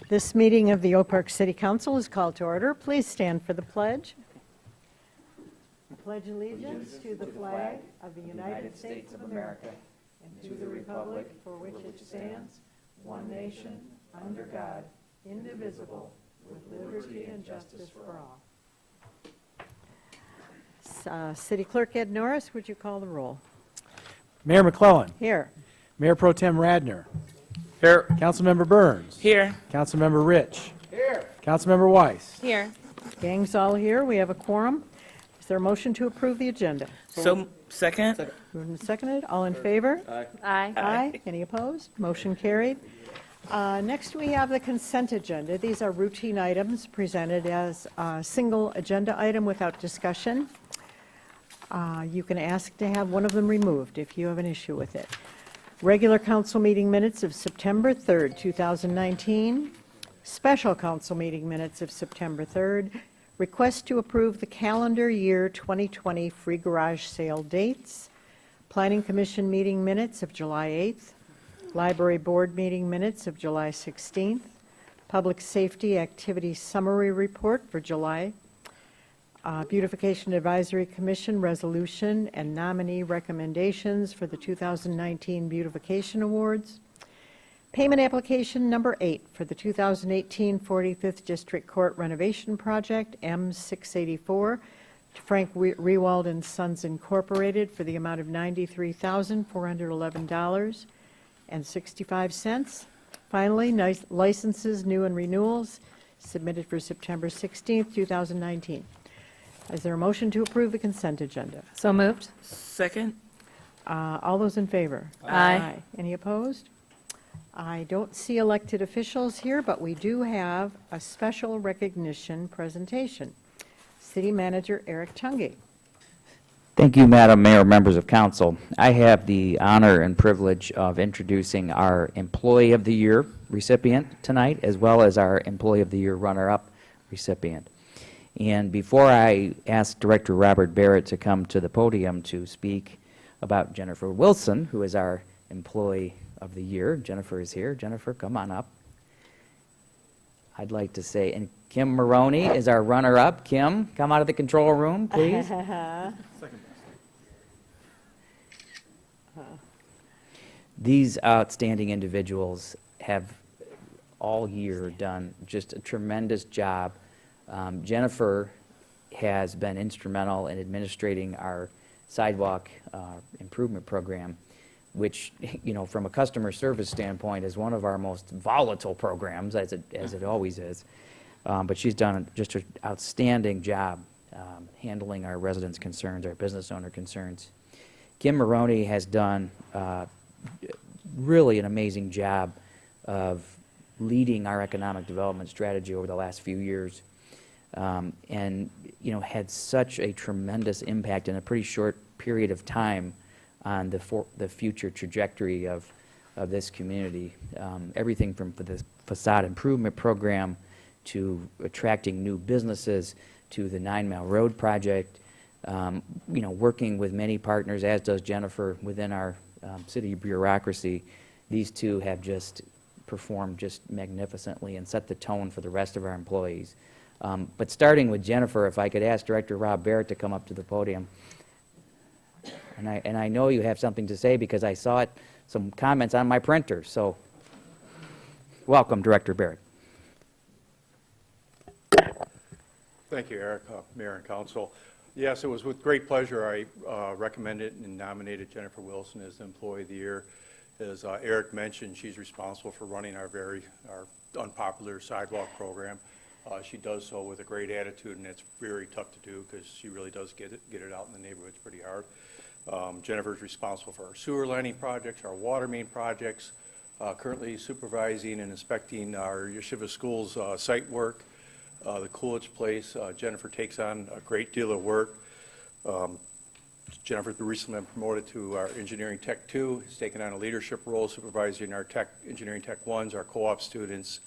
This meeting of the Oak Park City Council is called to order. Please stand for the pledge. I pledge allegiance to the flag of the United States of America and to the republic for which it stands, one nation, under God, indivisible, with liberty and justice for all. City Clerk Ed Norris, would you call the roll? Mayor McClellan. Here. Mayor Pro Tem Radner. Here. Councilmember Burns. Here. Councilmember Rich. Here. Councilmember Weiss. Here. Gang's all here. We have a quorum. Is there a motion to approve the agenda? So, second? Moved and seconded. All in favor? Aye. Aye. Any opposed? Motion carried. Next, we have the consent agenda. These are routine items presented as a single agenda item without discussion. You can ask to have one of them removed if you have an issue with it. Regular council meeting minutes of September 3rd, 2019. Special council meeting minutes of September 3rd. Request to approve the calendar year 2020 free garage sale dates. Planning Commission meeting minutes of July 8th. Library Board meeting minutes of July 16th. Public Safety Activity Summary Report for July. Beautification Advisory Commission resolution and nominee recommendations for the 2019 Beautification Awards. Payment application number 8 for the 2018 45th District Court renovation project M684 to Frank Rewald and Sons Incorporated for the amount of $93,411.65. Finally, licenses, new and renewals submitted for September 16th, 2019. Is there a motion to approve the consent agenda? So moved. Second? All those in favor? Aye. Any opposed? I don't see elected officials here, but we do have a special recognition presentation. City Manager Eric Tunge. Thank you, Madam Mayor, members of council. I have the honor and privilege of introducing our Employee of the Year recipient tonight, as well as our Employee of the Year runner-up recipient. And before I ask Director Robert Barrett to come to the podium to speak about Jennifer Wilson, who is our Employee of the Year, Jennifer is here. Jennifer, come on up. I'd like to say, and Kim Maroney is our runner-up. Kim, come out of the control room, please. These outstanding individuals have all year done just a tremendous job. Jennifer has been instrumental in administrating our sidewalk improvement program, which, you know, from a customer service standpoint is one of our most volatile programs, as it always is. But she's done just an outstanding job handling our residents' concerns, our business owner concerns. Kim Maroney has done really an amazing job of leading our economic development strategy over the last few years. And, you know, had such a tremendous impact in a pretty short period of time on the future trajectory of this community. Everything from the facade improvement program to attracting new businesses to the 9 Mile Road project, you know, working with many partners, as does Jennifer, within our city bureaucracy. These two have just performed just magnificently and set the tone for the rest of our employees. But starting with Jennifer, if I could ask Director Rob Barrett to come up to the podium. And I know you have something to say because I saw it, some comments on my printer. So welcome, Director Barrett. Thank you, Eric, Mayor and Council. Yes, it was with great pleasure I recommended and nominated Jennifer Wilson as the Employee of the Year. As Eric mentioned, she's responsible for running our unpopular sidewalk program. She does so with a great attitude, and it's very tough to do because she really does get it out in the neighborhoods pretty hard. Jennifer's responsible for our sewer lining projects, our water main projects, currently supervising and inspecting our Yeshiva Schools site work, the Coolidge Place. Jennifer takes on a great deal of work. Jennifer's recently been promoted to our Engineering Tech 2. Has taken on a leadership role supervising our Engineering Tech 1s, our co-op students.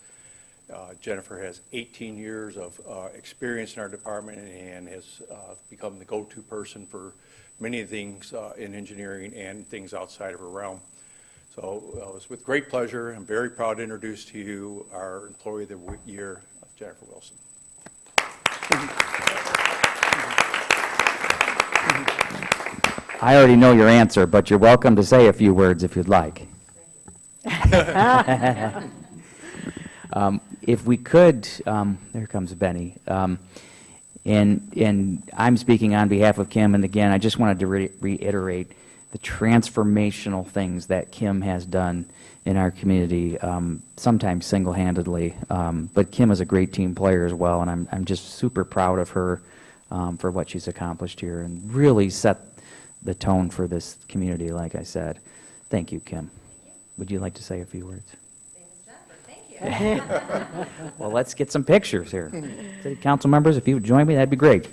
Jennifer has 18 years of experience in our department and has become the go-to person for many things in engineering and things outside of her realm. So it's with great pleasure. I'm very proud to introduce to you our Employee of the Year, Jennifer Wilson. I already know your answer, but you're welcome to say a few words if you'd like. If we could, there comes Benny. And I'm speaking on behalf of Kim, and again, I just wanted to reiterate the transformational things that Kim has done in our community, sometimes single-handedly. But Kim is a great team player as well, and I'm just super proud of her for what she's accomplished here and really set the tone for this community, like I said. Thank you, Kim. Would you like to say a few words? Thank you. Well, let's get some pictures here. City council members, if you would join me, that'd be great.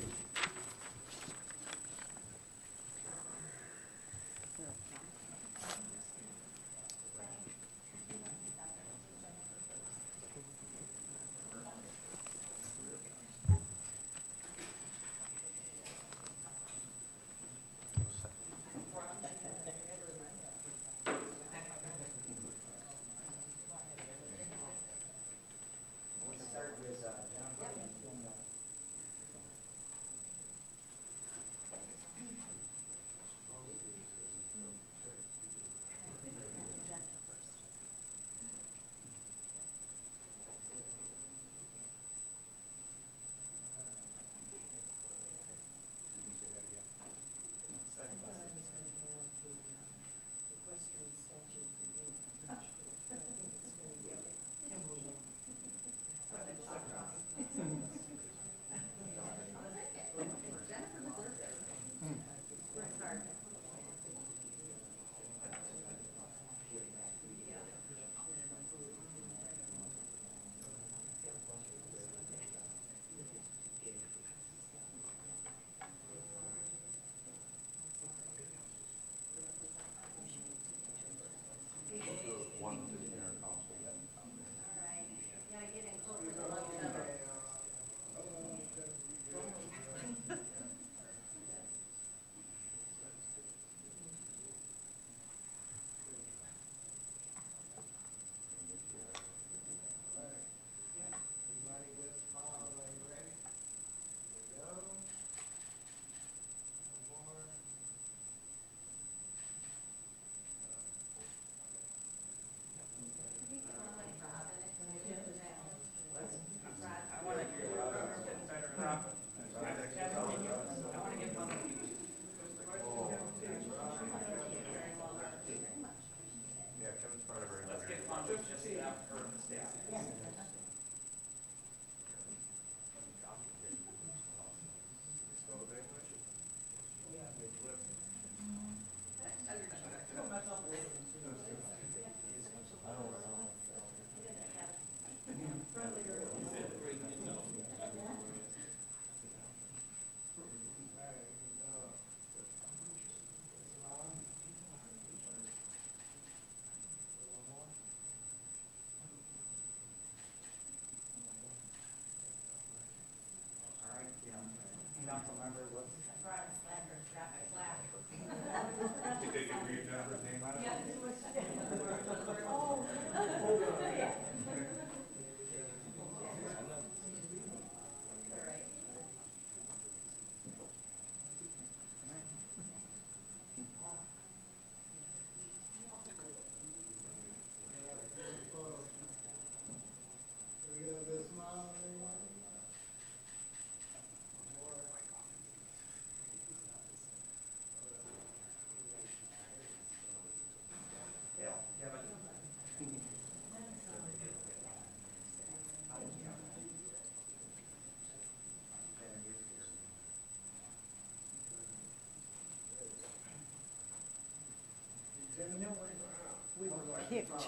We were picked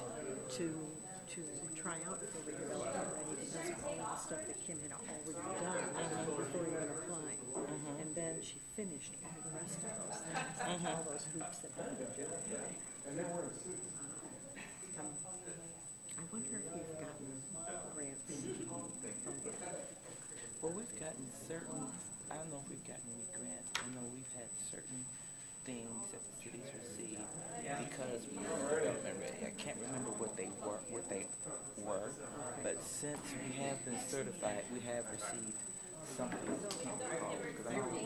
to try out for redevelopment already because of all the stuff that Kim had already done before even applying. And then she finished all the rest of those things, all those hoops that we were doing. I wonder if we've gotten grants from it. Well, we've gotten certain, I don't know if we've gotten any grants. I know we've had certain things that the cities received because we were development since we have been certified, we have received something. Because I don't know.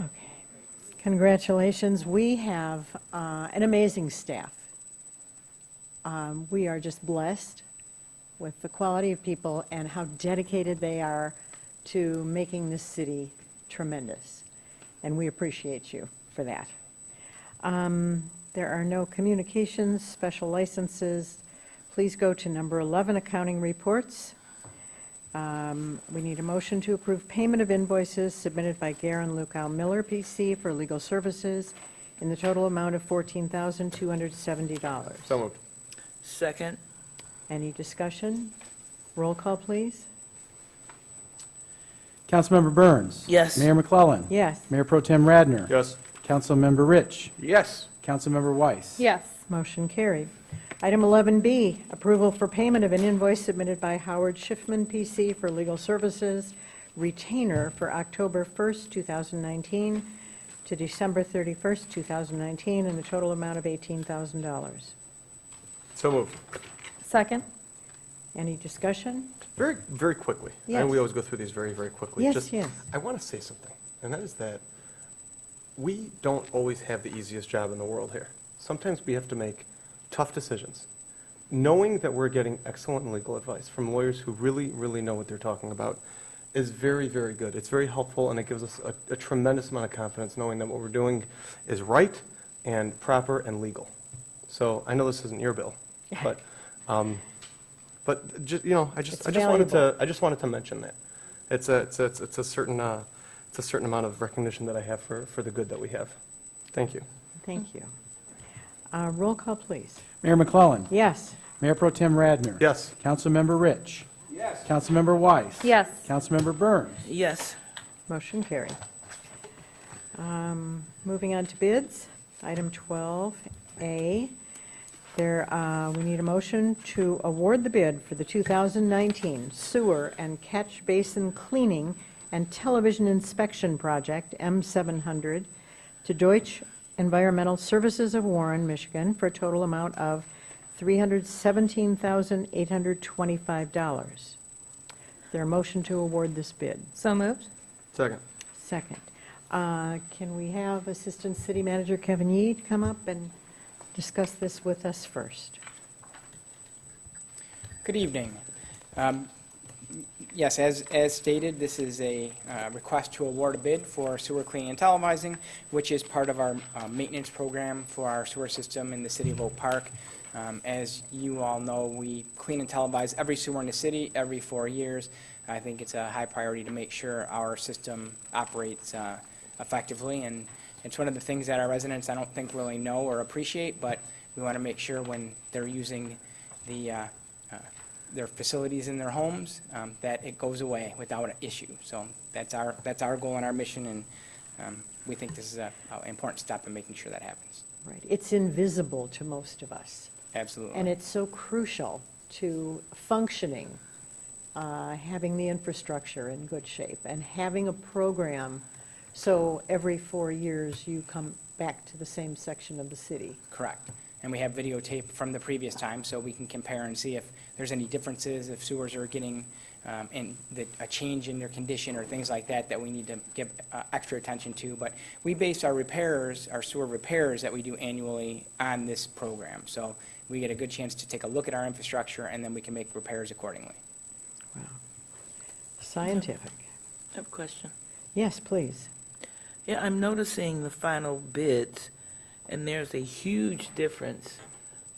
Okay. Congratulations. We have an amazing staff. We are just blessed with the quality of people and how dedicated they are to making this city tremendous. And we appreciate you for that. There are no communications, special licenses. Please go to number 11, accounting reports. We need a motion to approve payment of invoices submitted by Garen Lukow Miller, P.C. for legal services in the total amount of $14,270. So moved. Second? Any discussion? Roll call, please. Councilmember Burns. Yes. Mayor McClellan. Yes. Mayor Pro Tem Radner. Yes. Councilmember Rich. Yes. Councilmember Weiss. Yes. Motion carried. Item 11B, approval for payment of an invoice submitted by Howard Schiffman, P.C. for legal services retainer for October 1st, 2019 to December 31st, 2019, in the total amount of $18,000. So moved. Second? Any discussion? Very, very quickly. I Yes. know we always go through these very, very quickly. Yes, yes. I want to say something, and that is that we don't always have the easiest job in the world here. Sometimes we have to make tough decisions. Knowing that we're getting excellent legal advice from lawyers who really, really know what they're talking about is very, very good. It's very helpful, and it gives us a tremendous amount of confidence knowing that what we're doing is right and proper and legal. So I know this isn't your bill, but just, I It's wanted valuable. to mention that. It's a certain amount of recognition that I have for the good that we have. Thank you. Thank you. Roll call, please. Mayor McClellan. Yes. Mayor Pro Tem Radner. Yes. Councilmember Rich. Yes. Councilmember Weiss. Yes. Councilmember Burns. Yes. Motion carried. Moving on to bids, item 12A. We need a motion to award the bid for the 2019 sewer and catch basin cleaning and television inspection project, M700, to Deutsche Environmental Services of Warren, Michigan, for a total amount of $317,825. Is there a motion to award this bid? So moved? Second. Second. Can we have Assistant City Manager Kevin Yee come up and discuss this with us first? Good evening. Yes, as stated, this is a request to award a bid for sewer cleaning and televising, which is part of our maintenance program for our sewer system in the city of Oak Park. As you all know, we clean and televise every sewer in the city every 4 years. I think it's a high priority to make sure our system operates effectively, and it's one of the things that our residents, I don't think, really know or appreciate, but we want to make sure when they're using their facilities in their homes, that it goes away without an issue. So that's our goal and our mission, and we think this is an important step in making sure that happens. Right. It's invisible to most of us, Absolutely. and it's so crucial to functioning, having the infrastructure in good shape, and having a program so every 4 years you come back to the same section of the city. Correct. And we have videotape from the previous time, so we can compare and see if there's any differences, if sewers are getting a change in their condition or things like that we need to give extra attention to. But we base our repairs, our sewer repairs that we do annually on this program. So we get a good chance to take a look at our infrastructure, and then we can make repairs accordingly. Wow. Scientific. I have a question. Yes, please. Yeah, I'm noticing the final bids, and there's a huge difference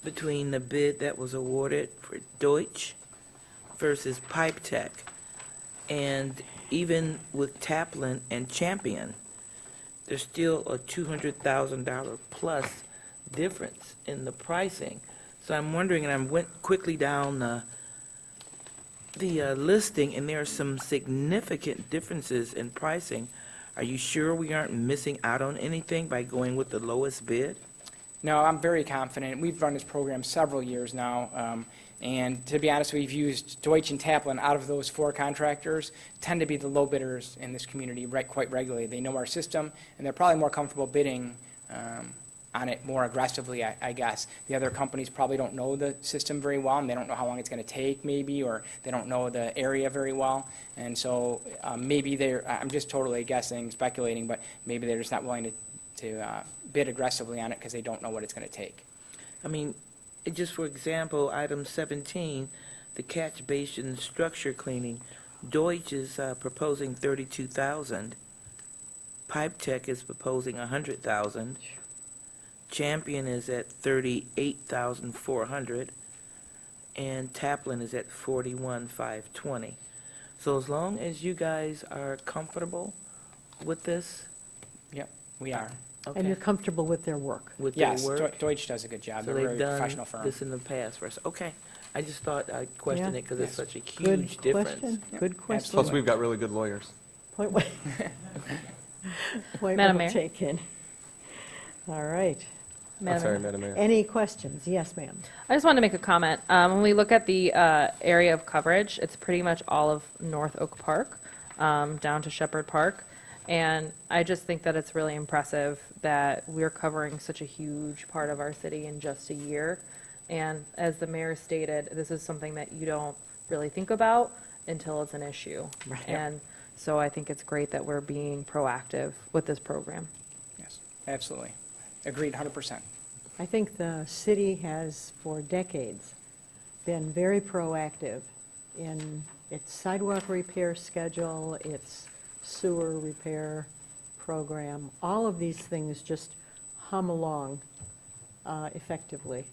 between the bid that was awarded for Deutsche versus Pipe Tech. And even with Taplin and Champion, there's still a $200,000 plus difference in the pricing. So I'm wondering, and I went quickly down the the listing, and there are some significant differences in pricing. Are you sure we aren't missing out on anything by going with the lowest bid? No, I'm very confident. We've run this program several years now, and to be honest, we've used Deutsch and Taplin out of those 4 contractors, tend to be the low bidders in this community quite regularly. They know our system, and they're probably more comfortable bidding on it more aggressively, I guess. The other companies probably don't know the system very well, and they don't know how long it's going to take, maybe, or they don't know the area very well. And so maybe I'm just totally guessing, speculating, but maybe they're just not willing to bid aggressively on it because they don't know what it's going to take. I mean, just for example, item 17, the catch basin structure cleaning, Deutsch is proposing $32,000. Pipe Tech is proposing $100,000. Champion is at $38,400, and Taplin is at $41,520. So as long as you guys are comfortable with this, Yep, we are. And okay, you're comfortable with their work? with their Yes, work, Deutsch does a good job. so They're a very they've done professional firm. this in the past for us. Okay, I just thought I'd question Yeah. it because it's Yes. such a Good huge difference. question, good question. Absolutely. Plus, we've got really good lawyers. Point well point Madam well Mayor. taken. All right. I'm sorry, Madam Mayor. Any questions? Yes, ma'am. I just wanted to make a comment. When we look at the area of coverage, it's pretty much all of North Oak Park, down to Shepherd Park. And I just think that it's really impressive that we're covering such a huge part of our city in just a year. And as the mayor stated, this is something that you don't really think about until it's an issue. Right. And so I think it's great that we're being proactive with this program. Yes, absolutely. Agreed, 100%. I think the city has, for decades, been very proactive in its sidewalk repair schedule, its sewer repair program. All of these things just hum along effectively.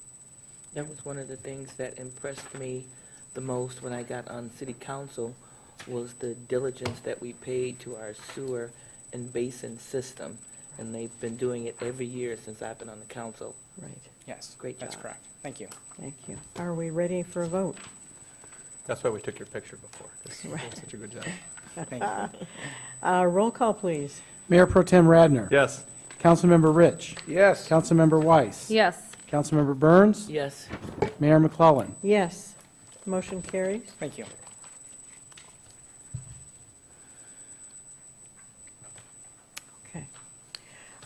That was one of the things that impressed me the most when I got on city council, was the diligence that we paid to our sewer and basin system. And they've been doing it every year since I've been on the council. Right. Yes, Great that's job. correct. Thank you. Thank you. Are we ready for a vote? That's why we took your picture before, 'cause you Right. did such a good job. Thank you. Roll call, please. Mayor Pro Tem Radner. Yes. Councilmember Rich. Yes. Councilmember Weiss. Yes. Councilmember Burns. Yes, Mayor McClellan. Yes. Motion carries. Thank you. Okay.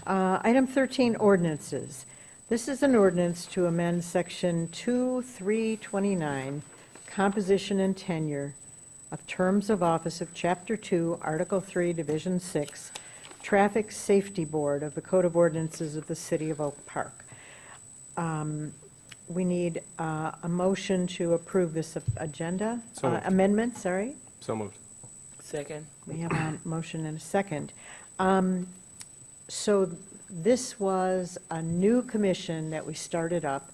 Item 13, ordinances. This is an ordinance to amend Section 2329, composition and tenure of terms of office of Chapter 2, Article 3, Division 6, Traffic Safety Board of the Code of Ordinances of the City of Oak Park. We need a motion to approve this agenda, So moved. amendment, sorry. So moved. second, We have a motion and a second. So this was a new commission that we started up,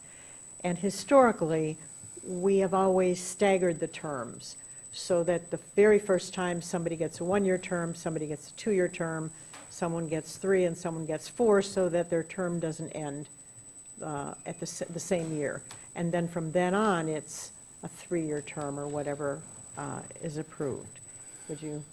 and historically, we have always staggered the terms, so that the very first time somebody gets a one-year term, somebody gets a two-year term, someone gets 3, and someone gets 4, so that their term doesn't end at the same year. And then from then on, it's a 3-year term or whatever is approved. Would you,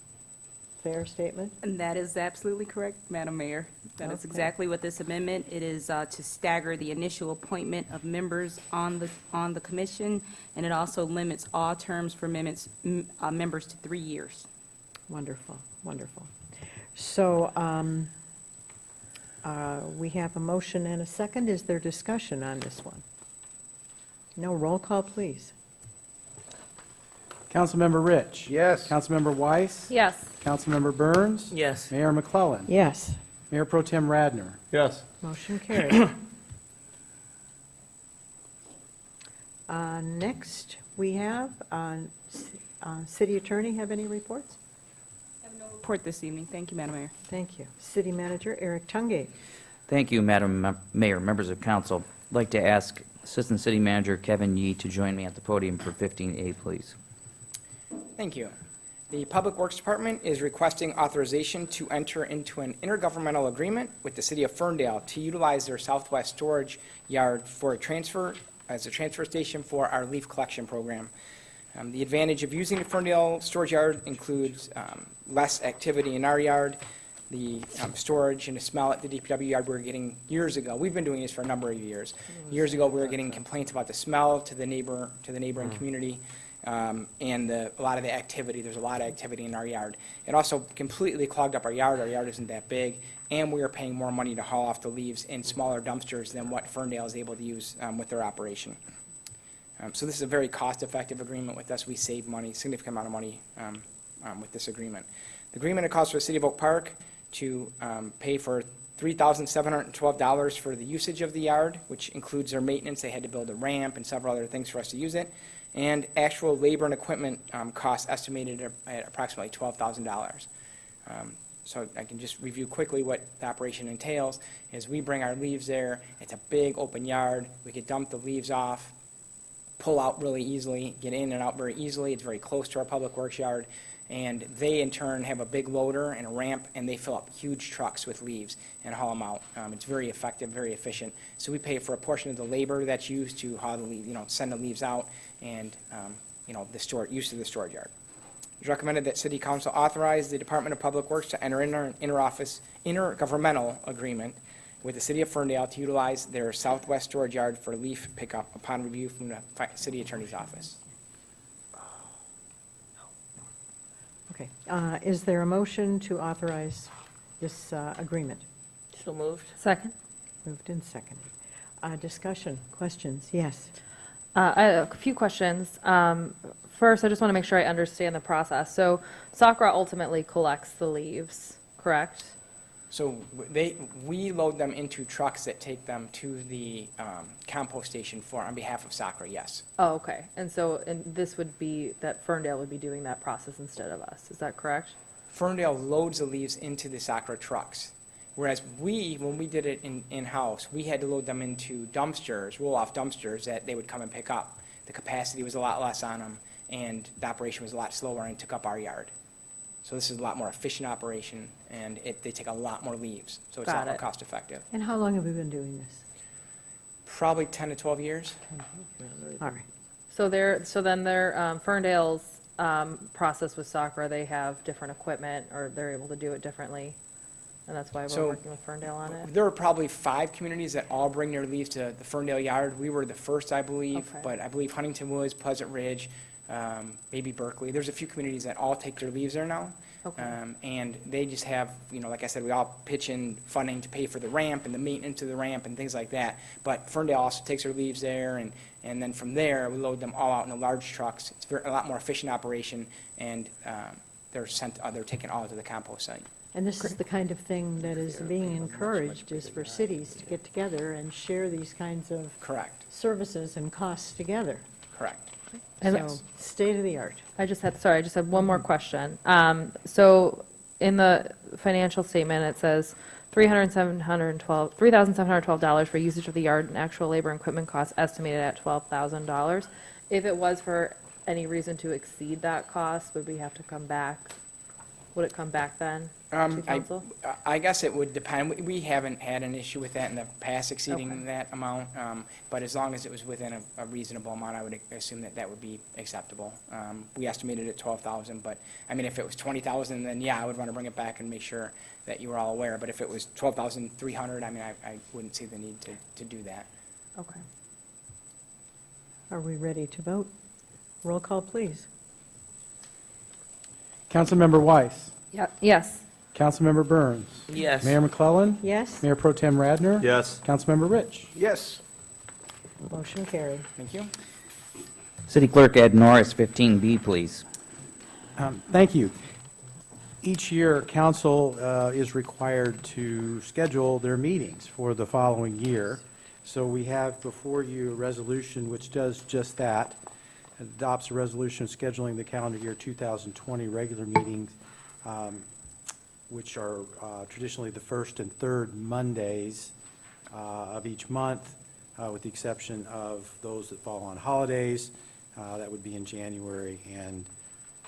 fair statement? And that is absolutely correct, Madam Mayor. That is Okay. exactly what this amendment, it is to stagger the initial appointment of members on the commission, and it also limits all terms for members to 3 years. Wonderful, wonderful. So we have a motion and a second. Is there discussion on this one? No, roll call, please. Councilmember Rich. Yes. Councilmember Weiss. Yes. Councilmember Burns. yes. Mayor McClellan. Yes, Mayor Pro Tem Radner. Yes. motion carried. Next, we have, City Attorney, have any reports? Report this evening. Thank you, Madam Mayor. Thank you. City Manager Eric Tungate. Thank you, Madam Mayor, members of council. I'd like to ask Assistant City Manager Kevin Yee to join me at the podium for 15A, please. Thank you. The Public Works Department is requesting authorization to enter into an intergovernmental agreement with the City of Ferndale to utilize their southwest storage yard for a transfer, as a transfer station for our leaf collection program. The advantage of using the Ferndale storage yard includes less activity in our yard. The storage and the smell at the DPW yard we were getting years ago. We've been doing this for a number of years. Years ago, we were getting complaints about the smell to the neighboring community, and a lot of the activity. There's a lot of activity in our yard. It also completely clogged up our yard. Our yard isn't that big, and we are paying more money to haul off the leaves in smaller dumpsters than what Ferndale is able to use with their operation. So this is a very cost-effective agreement with us. We save money, significant amount of money with this agreement. The agreement calls for the City of Oak Park to pay for $3,712 for the usage of the yard, which includes their maintenance. They had to build a ramp and several other things for us to use it. And actual labor and equipment costs estimated at approximately $12,000. So I can just review quickly what the operation entails. Is we bring our leaves there. It's a big open yard. We could dump the leaves off, pull out really easily, get in and out very easily. It's very close to our public works yard. And they, in turn, have a big loader and a ramp, and they fill up huge trucks with leaves and haul them out. It's very effective, very efficient. So we pay for a portion of the labor that's used to haul the leaves, send the leaves out, and the use of the storage yard. It's recommended that City Council authorize the Department of Public Works to enter into an intergovernmental agreement with the City of Ferndale to utilize their southwest storage yard for leaf pickup upon review from the City Attorney's Office. Okay. Is there a motion to authorize this agreement? So moved. Second. Moved and seconded. Discussion, questions? Yes. I have a few questions. First, I just want to make sure I understand the process. So Sakra ultimately collects the leaves, correct? So we load them into trucks that take them to the compost station on behalf of Sakra, yes. Oh, okay. And this would be that Ferndale would be doing that process instead of us. Is that correct? Ferndale loads the leaves into the Sakra trucks. Whereas when we did it in-house, we had to load them into dumpsters, roll-off dumpsters that they would come and pick up. The capacity was a lot less on them, and the operation was a lot slower and took up our yard. So this is a lot more efficient operation, and they take a lot more leaves, so it's a lot more cost-effective. And how long have we been doing this? Probably 10 to 12 years. All right. So then their Ferndale's process with Sakra, they have different equipment, or they're able to do it differently, and that's why we're So- working with Ferndale on it? There are probably 5 communities that all bring their leaves to the Ferndale yard. We were the first, I believe, Okay. but I believe Huntington Woods, Pleasant Ridge, maybe Berkeley. There's a few communities that all take their leaves there now. Okay. And they just have, like I said, we all pitch in funding to pay for the ramp and the maintenance of the ramp and things like that. But Ferndale also takes their leaves there, and then from there, we load them all out in the large trucks. It's a lot more efficient operation, and they're taken all to the compost site. And this is the kind of thing that is being encouraged, is for cities to get together and share these kinds of Correct, services and costs together. correct. So, state of the art. I just had one more question. So in the financial statement, it says $3,712 for usage of the yard and actual labor and equipment costs estimated at $12,000. If it was for any reason to exceed that cost, would we have to come back? Would it come back then to council? I guess it would depend. We haven't had an issue with that in the past exceeding Okay. that amount, but as long as it was within a reasonable amount, I would assume that would be acceptable. We estimated at 12,000, but, I mean, if it was 20,000, then yeah, I would want to bring it back and make sure that you were all aware. But if it was 12,300, I mean, I wouldn't see the need to do that. Okay. Are we ready to vote? Roll call, please. Councilmember Weiss. Yes. Councilmember Burns. Yes. Mayor McClellan. Yes? Mayor Pro Tem Radner. Yes. Councilmember Rich. Yes. Motion carried. Thank you. City Clerk Ed Norris, 15B, please. Thank you. Each year, council is required to schedule their meetings for the following year. So we have before you a resolution which does just that. It adopts a resolution scheduling the calendar year 2020 regular meetings, which are traditionally the first and third Mondays of each month, with the exception of those that fall on holidays. That would be in January and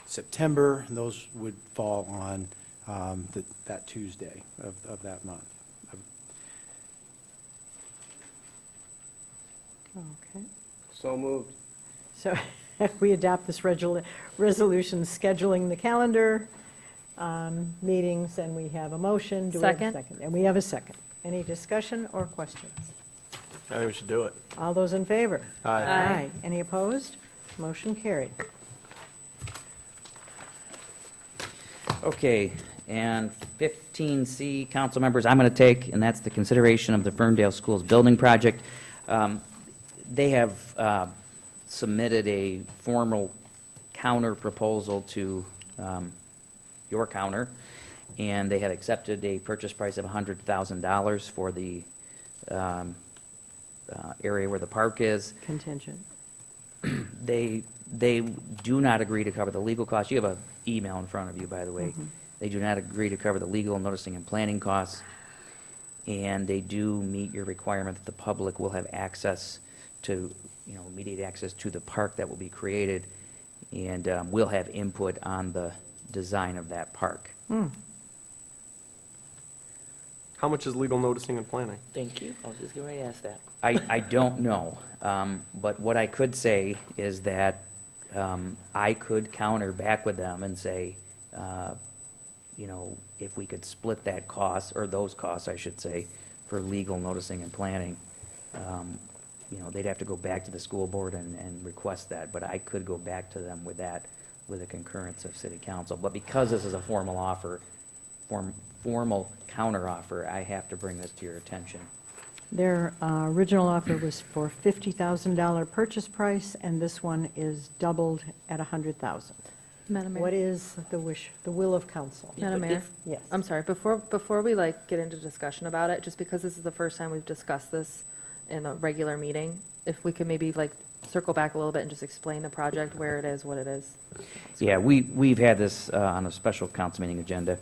September, and those would fall on that Tuesday of that month. Okay. So moved. So, we adopt this resolution scheduling the calendar meetings, and we have a motion. Do we have a Second. second? And we have a second. Any discussion or questions? I think we should do it. All those in favor? Aye. Any opposed? Motion carried. Okay, and 15C, council members, I'm going to take, and that's the consideration of the Ferndale Schools building project. They have submitted a formal counter proposal to your counter, and they have accepted a purchase price of $100,000 for the area where the park is. Contingent. They do not agree to cover the legal costs. You have an email in front of you, by the way. They do not agree to cover the legal, noticing, and planning costs. And they do meet your requirement that the public will have access to, immediate access to the park that will be created, and will have input on the design of that park. How much is legal noticing and planning? Thank you. I was just going to ask that. I don't know, but what I could say is that I could counter back with them and say, if we could split that cost, or those costs, I should say, for legal noticing and planning, they'd have to go back to the school board and request that, but I could go back to them with that, with a concurrence of city council. But because this is a formal offer, formal counter offer, I have to bring this to your attention. Their original offer was for $50,000 purchase price, and this one is doubled at $100,000. Madam Mayor? What is the will of council? Madam but Mayor? if- Yes. I'm sorry, before we get into discussion about it, just because this is the first time we've discussed this in a regular meeting, if we could maybe circle back a little bit and just explain the project, where it is, what it is. Yeah, we've had this on a special council meeting agenda.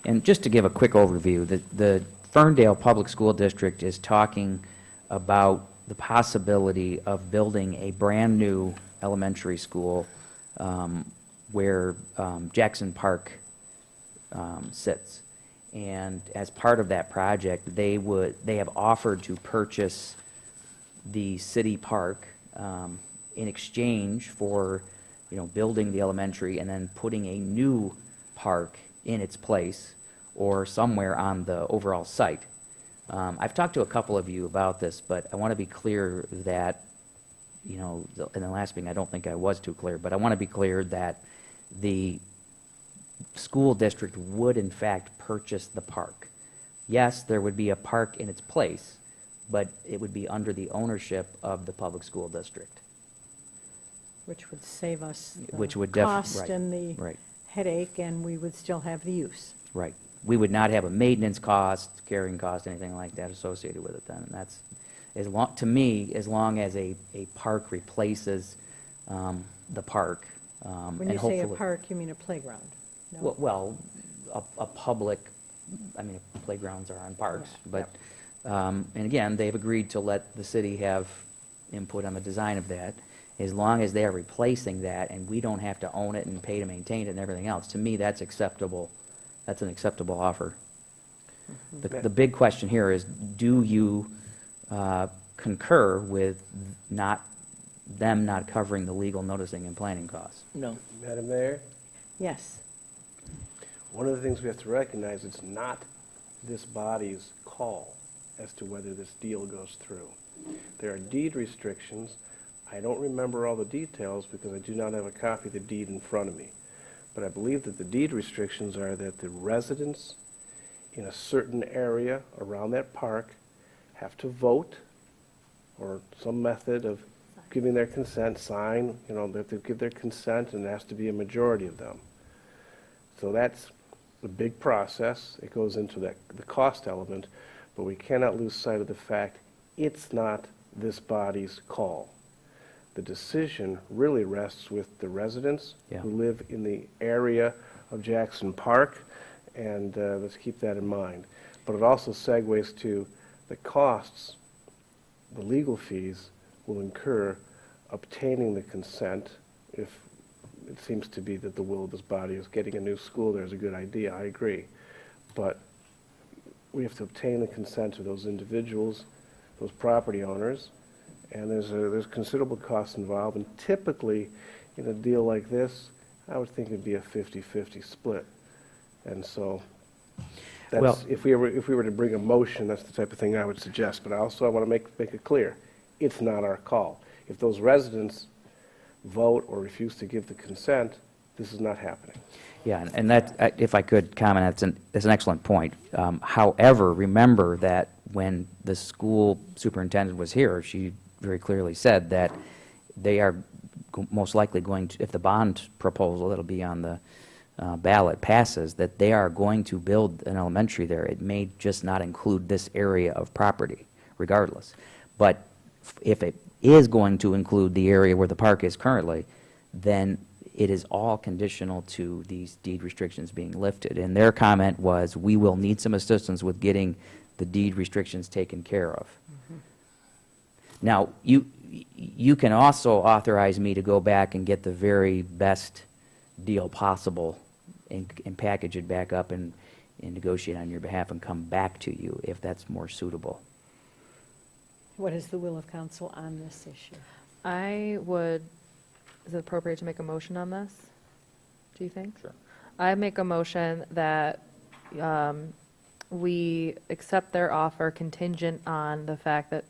And just to give a quick overview, the Ferndale Public School District is talking about the possibility of building a brand-new elementary school where Jackson Park sits. And as part of that project, they have offered to purchase the city park in exchange for, building the elementary and then putting a new park in its place or somewhere on the overall site. I've talked to a couple of you about this, but I want to be clear that, in the last meeting, I don't think I was too clear, but I want to be clear that the school district would in fact purchase the park. Yes, there would be a park in its place, but it would be under the ownership of the public school district. Which would save us Which the would cost right, and the right. headache, and we would still have the use. Right. We would not have a maintenance cost, carrying cost, anything like that associated with it then. And that's, to me, as long as a park replaces the park. When and you say a hopefully- park, you mean a playground? No? Well, a public, playgrounds are on parks, but, and again, they've agreed to let the city have input on the design of that, as long as they are replacing that and we don't have to own it and pay to maintain it and everything else. To me, that's acceptable. That's an acceptable offer. The big question here is, do you concur with them not covering the legal noticing and planning costs? No. Madam Mayor, Yes. one of the things we have to recognize, it's not this body's call as to whether this deal goes through. There are deed restrictions. I don't remember all the details because I do not have a copy of the deed in front of me. But I believe that the deed restrictions are that the residents in a certain area around that park have to vote or some method of giving their consent, sign, they have to give their consent, and it has to be a majority of them. So that's a big process. It goes into the cost element, but we cannot lose sight of the fact it's not this body's call. The decision really rests with the residents Yeah. who live in the area of Jackson Park, and let's keep that in mind. But it also segues to the costs, the legal fees will incur obtaining the consent. If it seems to be that the will of this body is getting a new school, there's a good idea, I agree. But we have to obtain the consent of those individuals, those property owners, and there's considerable costs involved. And typically, in a deal like this, I would think it'd be a 50-50 split. And so, Well- that's, if we were to bring a motion, that's the type of thing I would suggest. But I want to make it clear, it's not our call. If those residents vote or refuse to give the consent, this is not happening. Yeah, and that, if I could comment, that's an excellent point. However, remember that when the school superintendent was here, she very clearly said that they are most likely going to, if the bond proposal that'll be on the ballot passes, that they are going to build an elementary there. It may just not include this area of property, regardless. But if it is going to include the area where the park is currently, then it is all conditional to these deed restrictions being lifted. And their comment was, we will need some assistance with getting the deed restrictions taken care of. Now, you can also authorize me to go back and get the very best deal possible and package it back up and negotiate on your behalf and come back to you if that's more suitable. What is the will of council on this issue? Is it appropriate to make a motion on this? Do you think? Sure. I make a motion that we accept their offer contingent on the fact that,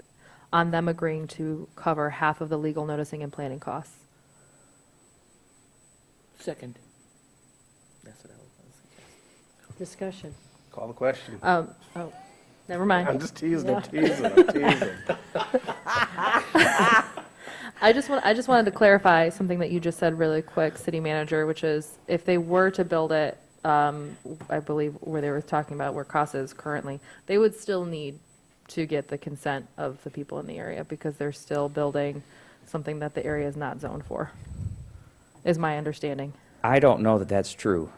on them agreeing to cover half of the legal noticing and planning costs. Second. That's what I was going to suggest. Discussion. Call the question. Oh, never mind. I'm just teasing, Yeah. I'm teasing. I just wanted to clarify something that you just said really quick, city manager, which is if they were to build it, I believe where they were talking about where CASA is currently, they would still need to get the consent of the people in the area because they're still building something that the area is not zoned for, is my understanding. I don't know that that's true.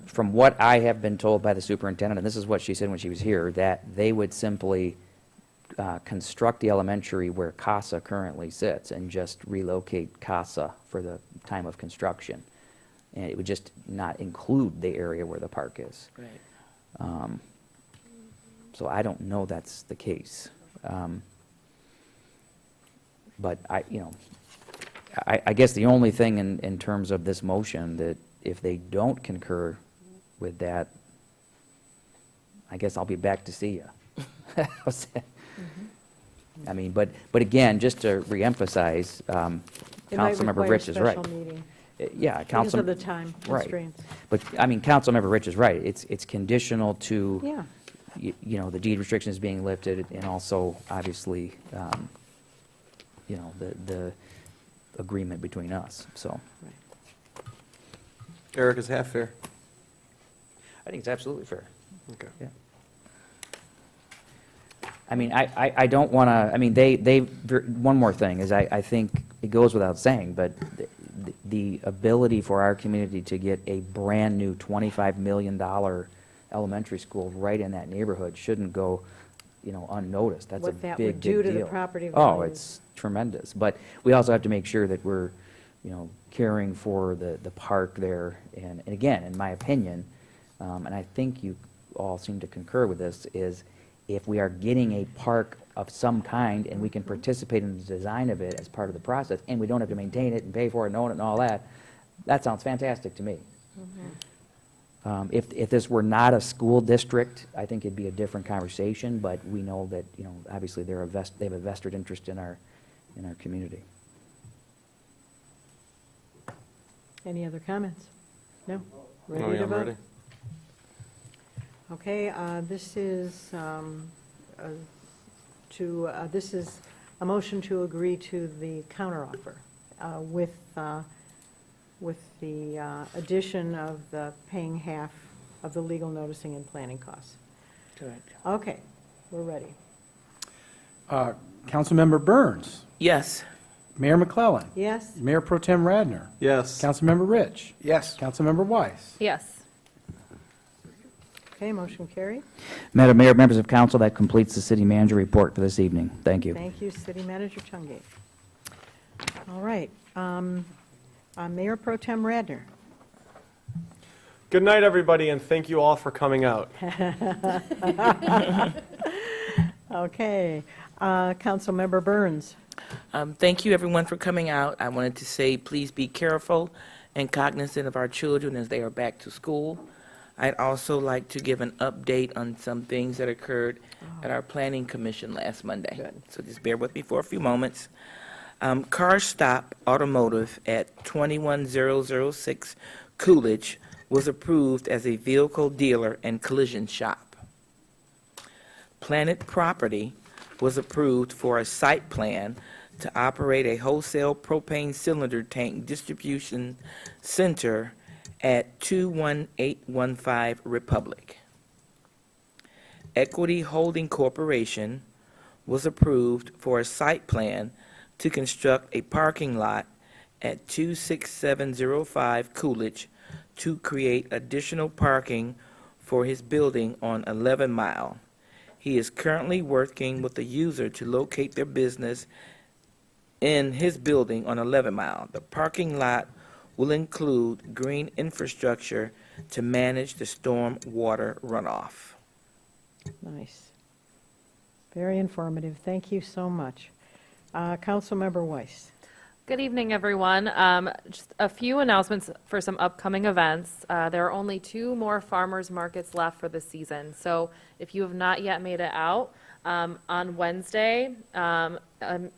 From what I have been told by the superintendent, and this is what she said when she was here, that they would simply construct the elementary where CASA currently sits and just relocate CASA for the time of construction. And it would just not include the area where the park is. Right. So I don't know that's the case. But I guess the only thing in terms of this motion that if they don't concur with that, I guess I'll be back to see you. How's that? I mean, but again, just to reemphasize, It might Councilmember require Rich is right. special meeting Yeah, because Council. of the time Right. constraints. But, I mean, Councilmember Rich is right. It's conditional to, Yeah. the deed restrictions being lifted and also, obviously, the agreement between us, so. Eric, is half fair? I think it's absolutely fair. Okay. Yeah. I mean, I don't want to, I mean, one more thing is I think it goes without saying, but the ability for our community to get a brand-new $25 million elementary school right in that neighborhood shouldn't go, unnoticed. That's a What big, that big would do to the deal. property Oh, values. it's tremendous. But we also have to make sure that we're, caring for the park there. And again, in my opinion, and I think you all seem to concur with this, is if we are getting a park of some kind and we can participate in the design of it as part of the process, and we don't have to maintain it and pay for it and own it and all that, that sounds fantastic to me. If this were not a school district, I think it'd be a different conversation, but we know that, obviously they have a vested interest in our community. Any other comments? No? Oh, Ready yeah, to I'm vote? ready. Okay, this is this is a motion to agree to the counteroffer with the addition of the paying half of the legal noticing and planning costs. Correct. Okay, we're ready. Councilmember Burns, Yes. Mayor McClellan, Yes? Mayor Pro Tem Radner, Yes. Councilmember Rich, Yes. Councilmember Weiss. Yes. Okay, motion carried. Madam Mayor, members of council, that completes the city manager report for this evening. Thank you. Thank you, City Manager Chungate. All right, Mayor Pro Tem Radner. Good night, everybody, and thank you all for coming out. Okay, Councilmember Burns. Thank you, everyone, for coming out. I wanted to say, please be careful and cognizant of our children as they are back to school. I'd also like to give an update on some things that occurred at our Planning Commission last Monday. Good. So just bear with me for a few moments. Car Stop Automotive at 21006 Coolidge was approved as a vehicle dealer and collision shop. Planet Property was approved for a site plan to operate a wholesale propane cylinder tank distribution center at 21815 Republic. Equity Holding Corporation was approved for a site plan to construct a parking lot at 26705 Coolidge to create additional parking for his building on 11 Mile. He is currently working with the user to locate their business in his building on 11 Mile. The parking lot will include green infrastructure to manage the storm water runoff. Nice. Very informative. Thank you so much. Councilmember Weiss. Good evening, everyone. Just a few announcements for some upcoming events. There are only 2 more farmers markets left for the season. So if you have not yet made it out, on Wednesday,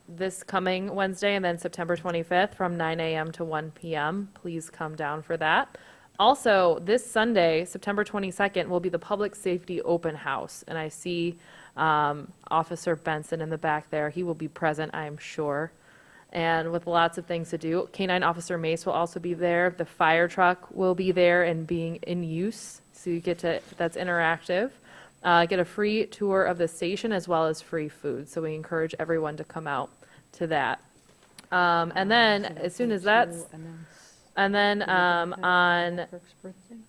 this coming Wednesday, and then September 25th from 9 a.m. to 1 p.m., please come down for that. Also, this Sunday, September 22nd, will be the Public Safety Open House, and I see Officer Benson in the back there. He will be present, I am sure, and with lots of things to do. Canine Officer Mace will also be there. The fire truck will be there and being in use, so you get to, that's interactive. Get a free tour of the station as well as free food, so we encourage everyone to come out to that. And then, as soon as that's, and then on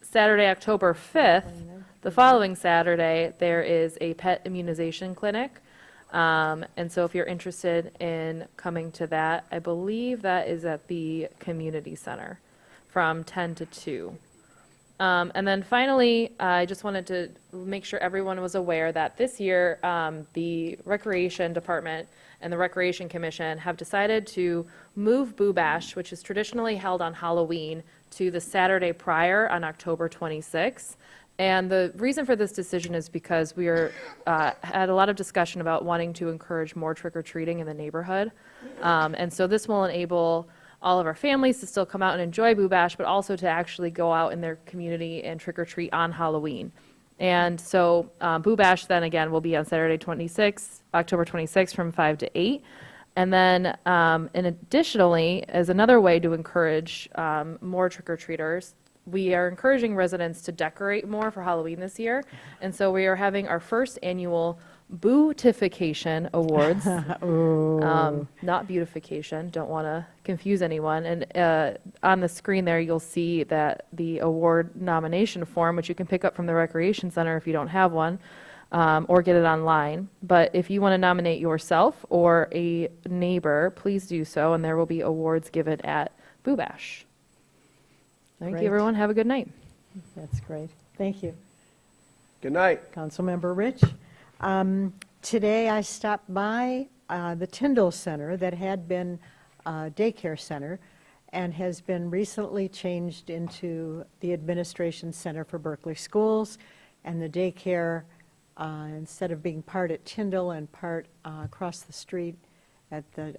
Saturday, October 5th, the following Saturday, there is a pet immunization clinic. And so if you're interested in coming to that, I believe that is at the community center from 10 to 2. And then finally, I just wanted to make sure everyone was aware that this year, the Recreation Department and the Recreation Commission have decided to move Boo Bash, which is traditionally held on Halloween, to the Saturday prior on October 26th. And the reason for this decision is because we had a lot of discussion about wanting to encourage more trick-or-treating in the neighborhood. And so this will enable all of our families to still come out and enjoy Boo Bash, but also to actually go out in their community and trick-or-treat on Halloween. And so Boo Bash then again will be on Saturday October 26th from 5 to 8. And then and additionally, as another way to encourage more trick-or-treaters, we are encouraging residents to decorate more for Halloween this year. And so we are having our first annual Bootification Awards. Not beautification, don't want to confuse anyone. And on the screen there, you'll see that the award nomination form, which you can pick up from the Recreation Center if you don't have one, or get it online. But if you want to nominate yourself or a neighbor, please do so, and there will be awards given at Boo Bash. Thank Great. you, everyone. Have a good night. That's great. Thank you. Good night. Councilmember Rich. Today I stopped by the Tyndall Center that had been a daycare center and has been recently changed into the Administration Center for Berkeley Schools. And the daycare, instead of being part at Tyndall and part across the street at the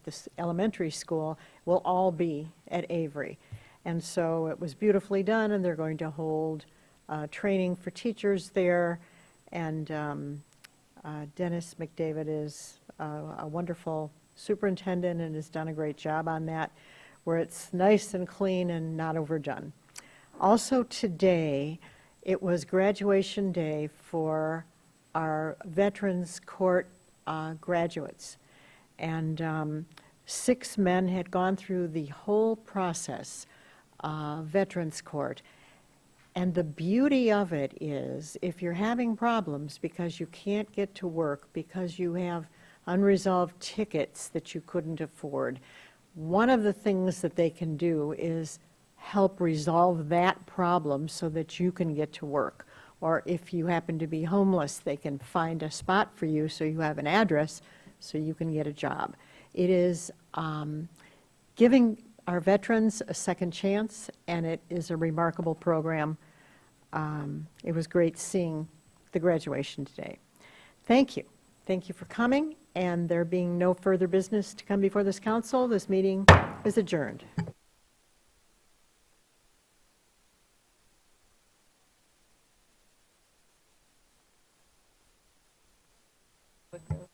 this elementary school, will all be at Avery. And so it was beautifully done, and they're going to hold training for teachers there. And Dennis McDavid is a wonderful superintendent and has done a great job on that, where it's nice and clean and not overdone. Also today, it was graduation day for our Veterans Court graduates. And 6 men had gone through the whole process, Veterans Court. And the beauty of it is, if you're having problems because you can't get to work, because you have unresolved tickets that you couldn't afford, one of the things that they can do is help resolve that problem so that you can get to work. or if you happen to be homeless, they can find a spot for you so you have an address so you can get a job. It is giving our veterans a second chance, and it is a remarkable program. It was great seeing the graduation today. Thank you. Thank you for coming, and there being no further business to come before this council, this meeting is adjourned. With the